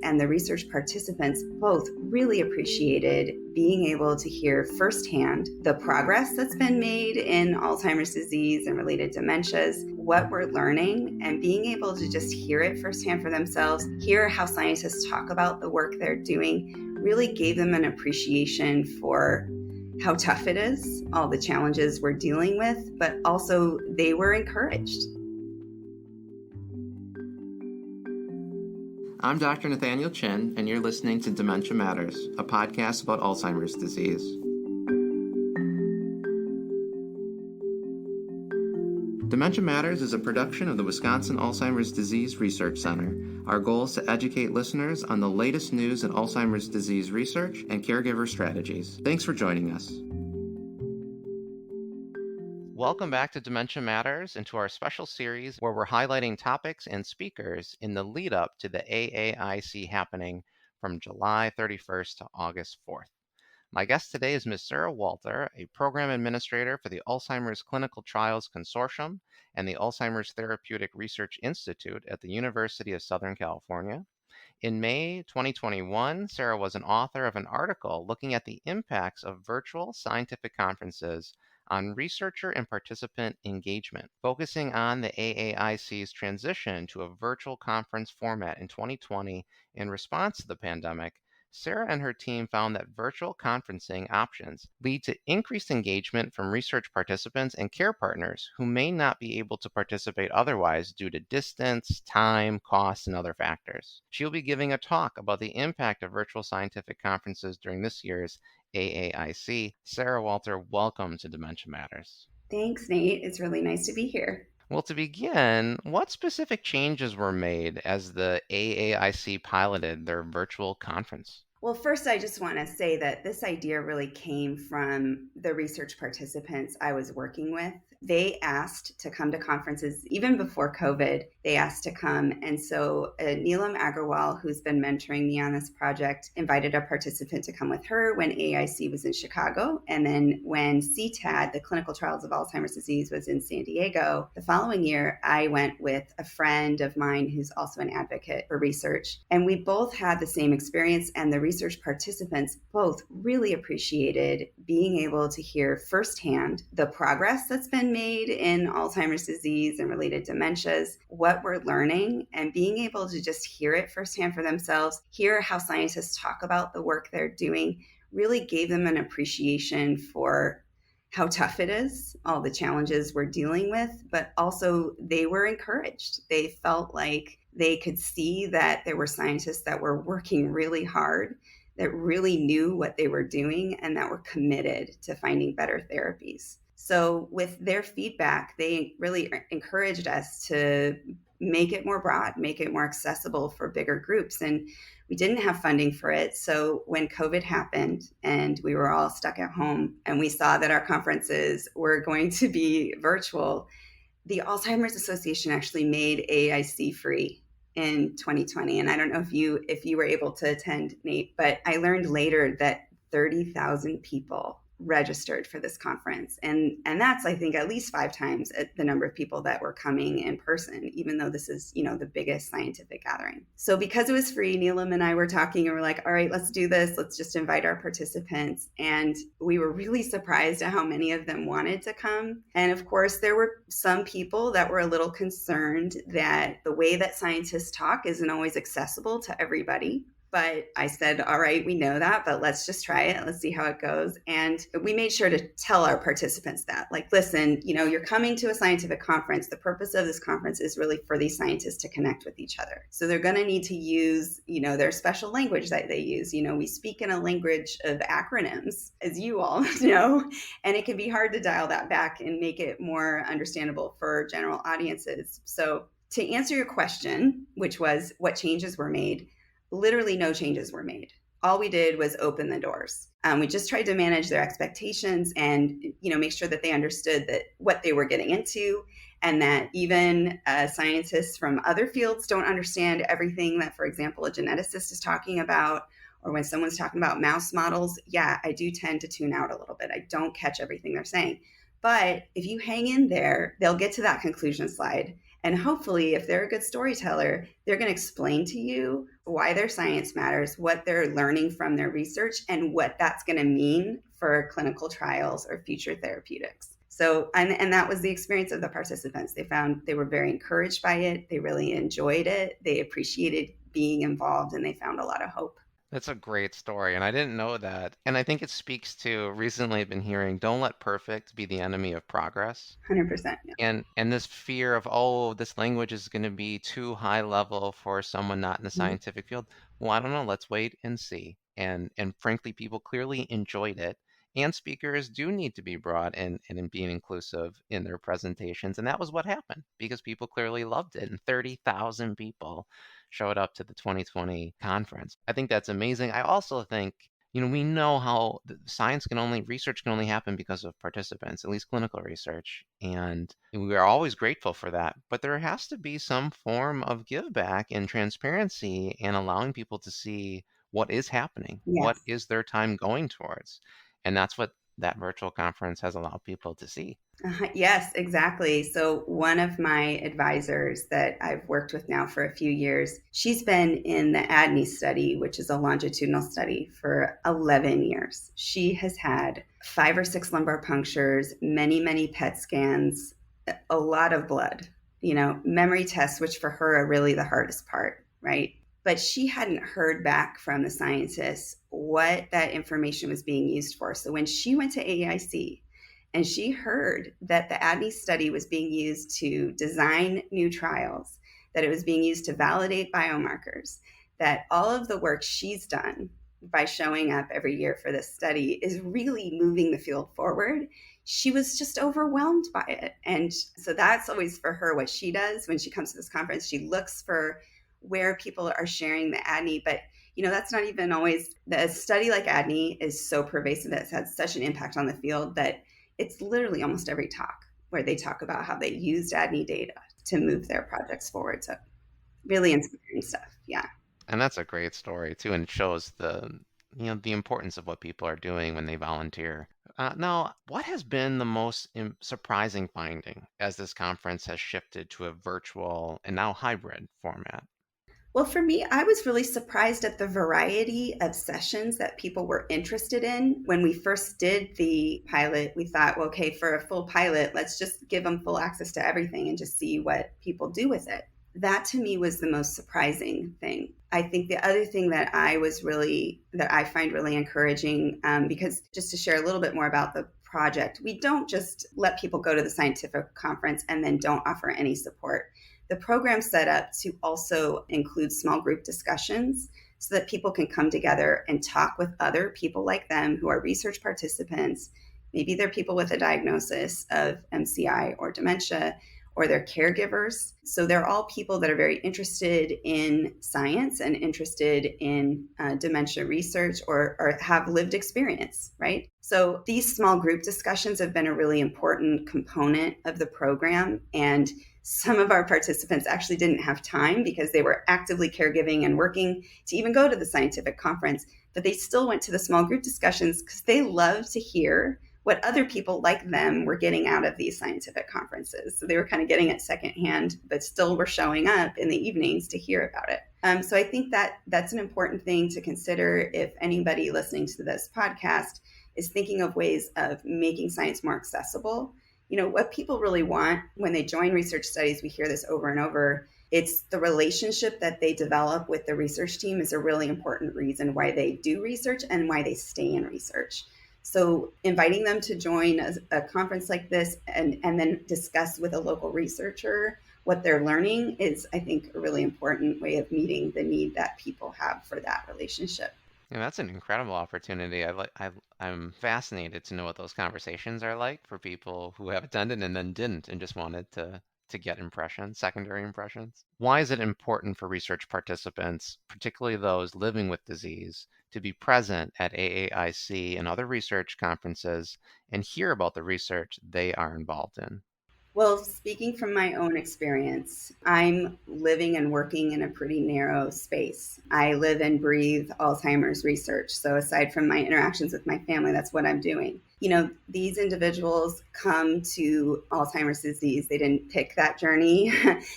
and the research participants both really appreciated being able to hear firsthand the progress that's been made in Alzheimer's disease and related dementias, what we're learning, and being able to just hear it firsthand for themselves, hear how scientists talk about the work they're doing, really gave them an appreciation for how tough it is, all the challenges we're dealing with, but also they were encouraged. I'm Dr. Nathaniel Chin, and you're listening to Dementia Matters, a podcast about Alzheimer's disease. Dementia Matters is a production of the Wisconsin Alzheimer's Disease Research Center. Our goal is to educate listeners on the latest news in Alzheimer's disease research and caregiver strategies. Thanks for joining us. Welcome back to Dementia Matters and to our special series where we're highlighting topics and speakers in the lead up to the AAIC happening from July 31st to August 4th. My guest today is Ms. Sarah Walter, a program administrator for the Alzheimer's Clinical Trials Consortium and the Alzheimer's Therapeutic Research Institute at the University of Southern California. In May 2021, Sarah was an author of an article looking at the impacts of virtual scientific conferences on researcher and participant engagement, focusing on the AAIC's transition to a virtual conference format in 2020 in response to the pandemic. Sarah and her team found that virtual conferencing options lead to increased engagement from research participants and care partners who may not be able to participate otherwise due to distance, time, costs, and other factors. She'll be giving a talk about the impact of virtual scientific conferences during this year's AAIC. Sarah Walter, welcome to Dementia Matters. Thanks, Nate. It's really nice to be here. Well, to begin, what specific changes were made as the AAIC piloted their virtual conference? Well, first, I just want to say that this idea really came from the research participants I was working with. They asked to come to conferences even before COVID. They asked to come. And so Neelam Agarwal, who's been mentoring me on this project, invited a participant to come with her when AAIC was in Chicago. And then when CTAD, the Clinical Trials of Alzheimer's Disease, was in San Diego, the following year, I went with a friend of mine who's also an advocate for research. And we both had the same experience, and the research participants both really appreciated being able to hear firsthand the progress that's been made in Alzheimer's disease and related dementias, what we're learning, and being able to just hear it firsthand for themselves, hear how scientists talk about the work they're doing, really gave them an appreciation for how tough it is, all the challenges we're dealing with, but also they were encouraged. They felt like they could see that there were scientists that were working really hard, that really knew what they were doing, and that were committed to finding better therapies. So with their feedback, they really encouraged us to make it more broad, make it more accessible for bigger groups. And we didn't have funding for it. So when COVID happened and we were all stuck at home and we saw that our conferences were going to be virtual, the Alzheimer's Association actually made AAIC free in 2020. And I don't know if you were able to attend, Nate, but I learned later that 30,000 people registered for this conference. And that's, I think, at least 5 times the number of people that were coming in person, even though this is, the biggest scientific gathering. So because it was free, Neelam and I were talking and we're like, all right, let's do this. Let's just invite our participants. And we were really surprised at how many of them wanted to come. And of course, there were some people that were a little concerned that the way that scientists talk isn't always accessible to everybody. But I said, all right, we know that, but let's just try it. Let's see how it goes. And we made sure to tell our participants that, like, listen, you're coming to a scientific conference. The purpose of this conference is really for these scientists to connect with each other. So they're going to need to use, their special language that they use. We speak in a language of acronyms, as you all know, and it can be hard to dial that back and make it more understandable for general audiences. So to answer your question, which was what changes were made, literally no changes were made. All we did was open the doors. We just tried to manage their expectations and, make sure that they understood that what they were getting into, and that even scientists from other fields don't understand everything that, for example, a geneticist is talking about, or when someone's talking about mouse models. Yeah, I do tend to tune out a little bit. I don't catch everything they're saying. But if you hang in there, they'll get to that conclusion slide And hopefully, if they're a good storyteller, they're going to explain to you why their science matters, what they're learning from their research, and what that's going to mean for clinical trials or future therapeutics. So, and that was the experience of the participants. They found they were very encouraged by it. They really enjoyed it. They appreciated being involved, and they found a lot of hope. That's a great story, and I didn't know that. And I think it speaks to recently I've been hearing, don't let perfect be the enemy of progress. 100%. Yeah. And this fear of, oh, this language is going to be too high level for someone not in the Mhm. scientific field. Well, I don't know. Let's wait and see. And frankly, people clearly enjoyed it. And speakers do need to be brought in and being inclusive in their presentations. And that was what happened because people clearly loved it. And 30,000 people showed up to the 2020 conference. I think that's amazing. I also think we know how research can only happen because of participants, at least clinical research. And we are always grateful for that. But there has to be some form of give back and transparency and allowing people to see what is happening, what Yes. is their time going towards. And that's what that virtual conference has allowed people to see. Yes, exactly. So, one of my advisors that I've worked with now for a few years, she's been in the ADNI study, which is a longitudinal study, for 11 years. She has had 5 or 6 lumbar punctures, many, many PET scans, a lot of blood, memory tests, which for her are really the hardest part, right? But she hadn't heard back from the scientists what that information was being used for. So, when she went to AAIC, and she heard that the ADNI study was being used to design new trials, that it was being used to validate biomarkers, that all of the work she's done by showing up every year for this study is really moving the field forward. She was just overwhelmed by it. And so that's always for her what she does when she comes to this conference. She looks for where people are sharing the ADNI, but that's not even always the study like ADNI is so pervasive. It's had such an impact on the field that it's literally almost every talk where they talk about how they used ADNI data to move their projects forward. So really inspiring stuff. Yeah. And that's a great story too, and it shows the importance of what people are doing when they volunteer. Now, what has been the most surprising finding as this conference has shifted to a virtual and now hybrid format? Well, for me, I was really surprised at the variety of sessions that people were interested in. When we first did the pilot, we thought, well, okay, for a full pilot, let's just give them full access to everything and just see what people do with it. That to me was the most surprising thing. I think the other thing that I find really encouraging, because just to share a little bit more about the project, we don't just let people go to the scientific conference and then don't offer any support. The program's set up to also include small group discussions so that people can come together and talk with other people like them who are research participants. Maybe they're people with a diagnosis of MCI or dementia, or they're caregivers. So they're all people that are very interested in science and interested in dementia research or have lived experience, right? So these small group discussions have been a really important component of the program. And some of our participants actually didn't have time because they were actively caregiving and working to even go to the scientific conference, but they still went to the small group discussions because they love to hear what other people like them were getting out of these scientific conferences. So they were kind of getting it secondhand, but still were showing up in the evenings to hear about it. So I think that that's an important thing to consider if anybody listening to this podcast is thinking of ways of making science more accessible. What people really want when they join research studies, we hear this over and over, it's the relationship that they develop with the research team is a really important reason why they do research and why they stay in research. So inviting them to join a conference like this and then discuss with a local researcher what they're learning is, I think, a really important way of meeting the need that people have for that relationship. Yeah, that's an incredible opportunity. I'm fascinated to know what those conversations are like for people who have attended and then didn't and just wanted to get impressions, secondary impressions. Why is it important for research participants, particularly those living with disease, to be present at AAIC and other research conferences and hear about the research they are involved in? Well, speaking from my own experience, I'm living and working in a pretty narrow space. I live and breathe Alzheimer's research. So, aside from my interactions with my family, that's what I'm doing. These individuals come to Alzheimer's disease. They didn't pick that journey.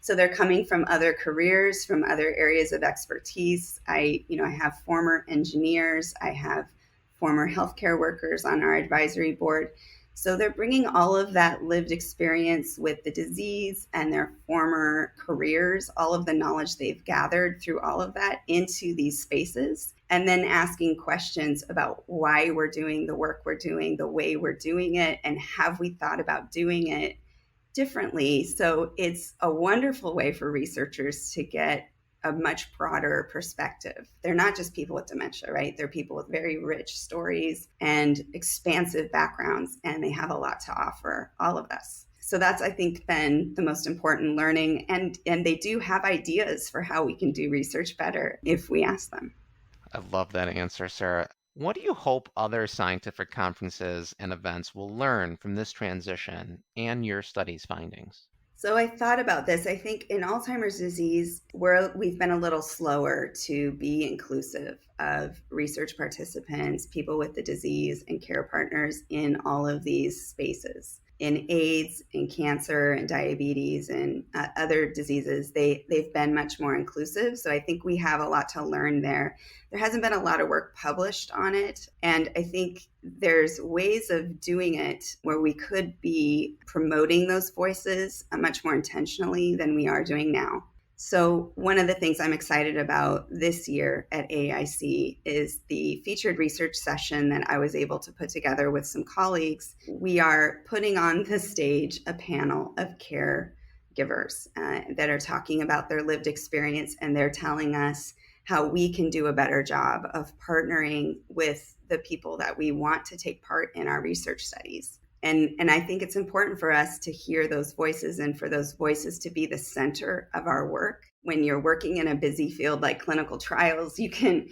So, they're coming from other careers, from other areas of expertise. I have former engineers, I have former healthcare workers on our advisory board. So they're bringing all of that lived experience with the disease and their former careers, all of the knowledge they've gathered through all of that into these spaces, and then asking questions about why we're doing the work we're doing, the way we're doing it, and have we thought about doing it differently. So it's a wonderful way for researchers to get a much broader perspective. They're not just people with dementia, right? They're people with very rich stories and expansive backgrounds, and they have a lot to offer all of us. So that's, I think, been the most important learning. And they do have ideas for how we can do research better if we ask them. I love that answer, Sarah. What do you hope other scientific conferences and events will learn from this transition and your study's findings? So I thought about this. I think in Alzheimer's disease, we've been a little slower to be inclusive of research participants, people with the disease, and care partners in all of these spaces. In AIDS, in cancer, and diabetes, and other diseases, they've been much more inclusive. So I think we have a lot to learn there. There hasn't been a lot of work published on it, and I think there's ways of doing it where we could be promoting those voices much more intentionally than we are doing now. So, one of the things I'm excited about this year at AAIC is the featured research session that I was able to put together with some colleagues. We are putting on the stage a panel of caregivers that are talking about their lived experience, and they're telling us how we can do a better job of partnering with the people that we want to take part in our research studies. And I think it's important for us to hear those voices and for those voices to be the center of our work. When you're working in a busy field like clinical trials, you can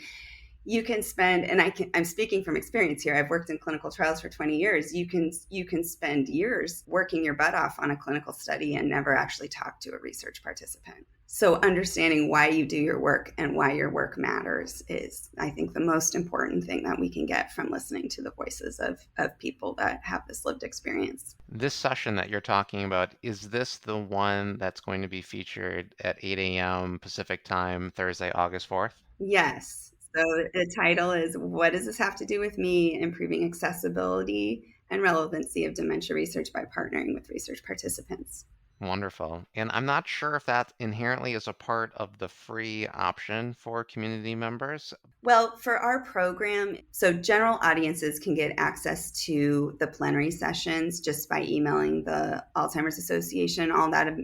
spend, and I'm speaking from experience here. I've worked in clinical trials for 20 years. You can spend years working your butt off on a clinical study and never actually talk to a research participant. So understanding why you do your work and why your work matters is, I think, the most important thing that we can get from listening to the voices of people that have this lived experience. This session that you're talking about, is this the one that's going to be featured at 8 a.m. Pacific time, Thursday, August 4th? Yes. So the title is, What Does This Have to Do with Me? Improving Accessibility and Relevancy of Dementia Research by Partnering with Research Participants. Wonderful. And I'm not sure if that inherently is a part of the free option for community members. Well, for our program, so general audiences can get access to the plenary sessions just by emailing the Alzheimer's Association. All that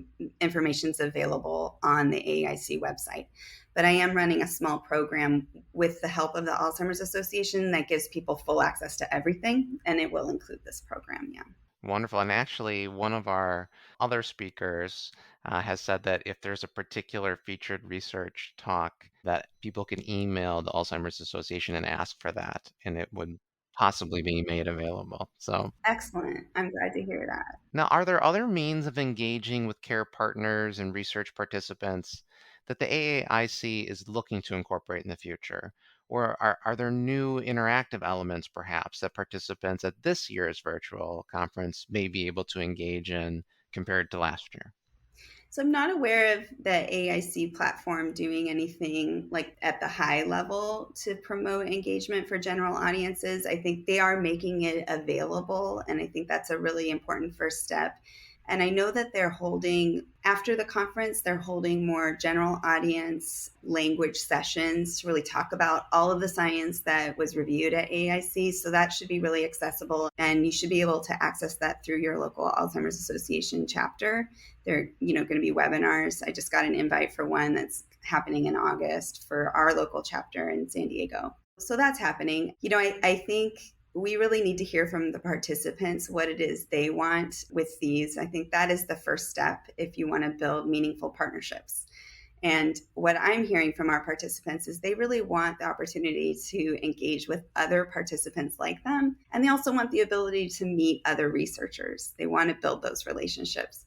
information is available on the AAIC website. But I am running a small program with the help of the Alzheimer's Association that gives people full access to everything, and it will include this program, yeah. Wonderful. And actually, one of our other speakers has said that if there's a particular featured research talk, that people can email the Alzheimer's Association and ask for that, and it would possibly be made available. So Excellent. I'm glad to hear that. now, are there other means of engaging with care partners and research participants that the AAIC is looking to incorporate in the future? Or are there new interactive elements, perhaps, that participants at this year's virtual conference may be able to engage in compared to last year? So I'm not aware of the AIC platform doing anything like at the high level to promote engagement for general audiences. I think they are making it available, and I think that's a really important first step. And I know that after the conference, they're holding more general audience language sessions to really talk about all of the science that was reviewed at AIC. So that should be really accessible. And you should be able to access that through your local Alzheimer's Association chapter. They're, going to be webinars. I just got an invite for one that's happening in August for our local chapter in San Diego. So that's happening. I think we really need to hear from the participants what it is they want with these. I think that is the first step if you want to build meaningful partnerships. And what I'm hearing from our participants is they really want the opportunity to engage with other participants like them. And they also want the ability to meet other researchers. They want to build those relationships.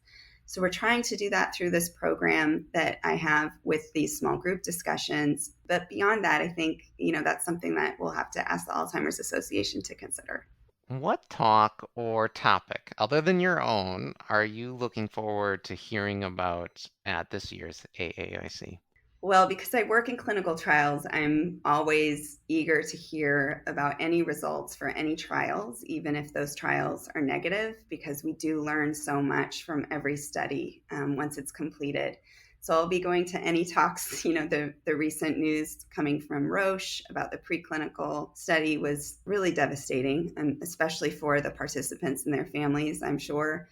So we're trying to do that through this program that I have with these small group discussions. But beyond that, I think, that's something that we'll have to ask the Alzheimer's Association to consider. What talk or topic, other than your own, are you looking forward to hearing about at this year's AAIC? Well, because I work in clinical trials, I'm always eager to hear about any results for any trials, even if those trials are negative, because we do learn so much from every study once it's completed. So I'll be going to any talks. The recent news coming from Roche about the preclinical study was really devastating, especially for the participants and their families, I'm sure.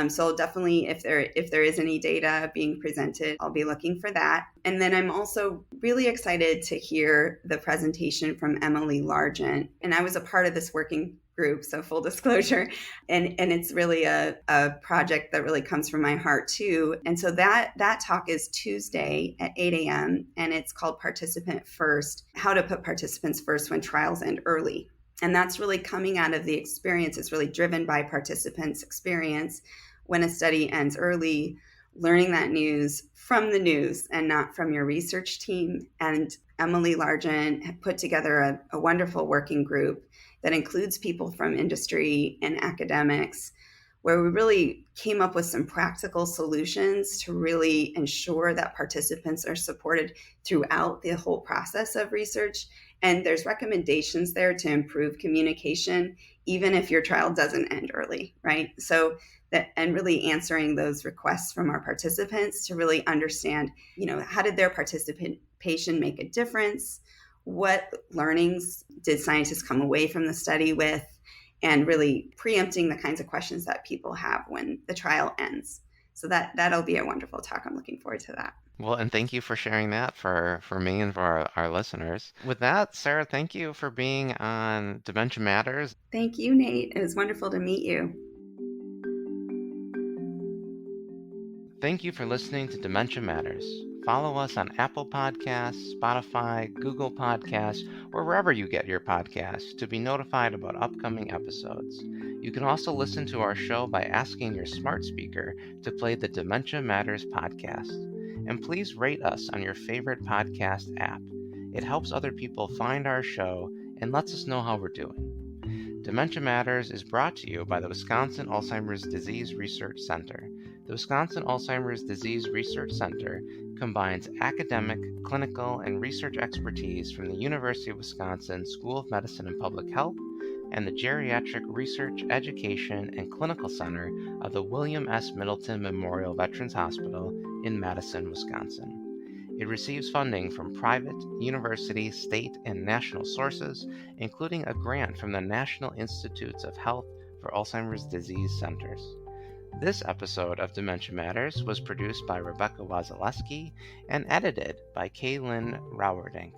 So definitely, if there is any data being presented, I'll be looking for that. And then I'm also really excited to hear the presentation from Emily Largent. And I was a part of this working group, so full disclosure. And it's really a project that really comes from my heart too. And so that talk is Tuesday at 8 a.m. and it's called Participant First: How to Put Participants First When Trials End Early. And that's really coming out of the experience. It's really driven by participants' experience when a study ends early, learning that news from the news and not from your research team. And Emily Largent had put together a wonderful working group that includes people from industry and academics, where we really came up with some practical solutions to really ensure that participants are supported throughout the whole process of research. And there's recommendations there to improve communication, even if your trial doesn't end early, right? So and really answering those requests from our participants to really understand, how did their participation make a difference? What learnings did scientists come away from the study with? And really preempting the kinds of questions that people have when the trial ends. So that'll be a wonderful talk. I'm looking forward to that. Well, and thank you for sharing that for me and for our listeners. With that, Sarah, thank you for being on Dementia Matters. Thank you, Nate. It was wonderful to meet you. Thank you for listening to Dementia Matters. Follow us on Apple Podcasts, Spotify, Google Podcasts, or wherever you get your podcasts to be notified about upcoming episodes. You can also listen to our show by asking your smart speaker to play the Dementia Matters podcast. And please rate us on your favorite podcast app. It helps other people find our show and lets us know how we're doing. Dementia Matters is brought to you by the Wisconsin Alzheimer's Disease Research Center. The Wisconsin Alzheimer's Disease Research Center combines academic, clinical, and research expertise from the University of Wisconsin School of Medicine and Public Health and the Geriatric Research, Education, and Clinical Center of the William S. Middleton Memorial Veterans Hospital in Madison, Wisconsin. It receives funding from private, university, state, and national sources, including a grant from the National Institutes of Health for Alzheimer's Disease Centers. This episode of Dementia Matters was produced by Rebecca Wazaleski and edited by Kaylin Rowerdink.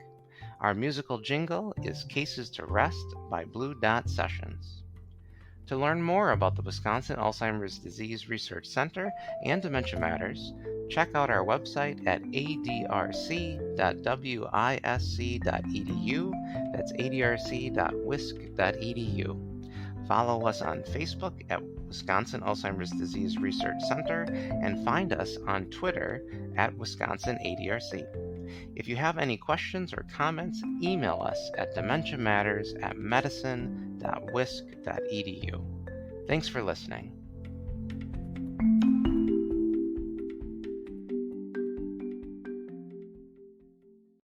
Our musical jingle is Cases to Rest by Blue Dot Sessions. To learn more about the Wisconsin Alzheimer's Disease Research Center and Dementia Matters, check out our website at adrc.wisc.edu. That's adrc.wisc.edu. Follow us on Facebook at Wisconsin Alzheimer's Disease Research Center and find us on Twitter at Wisconsin ADRC. If you have any questions or comments, email us at dementiamatters@medicine.wisc.edu. Thanks for listening.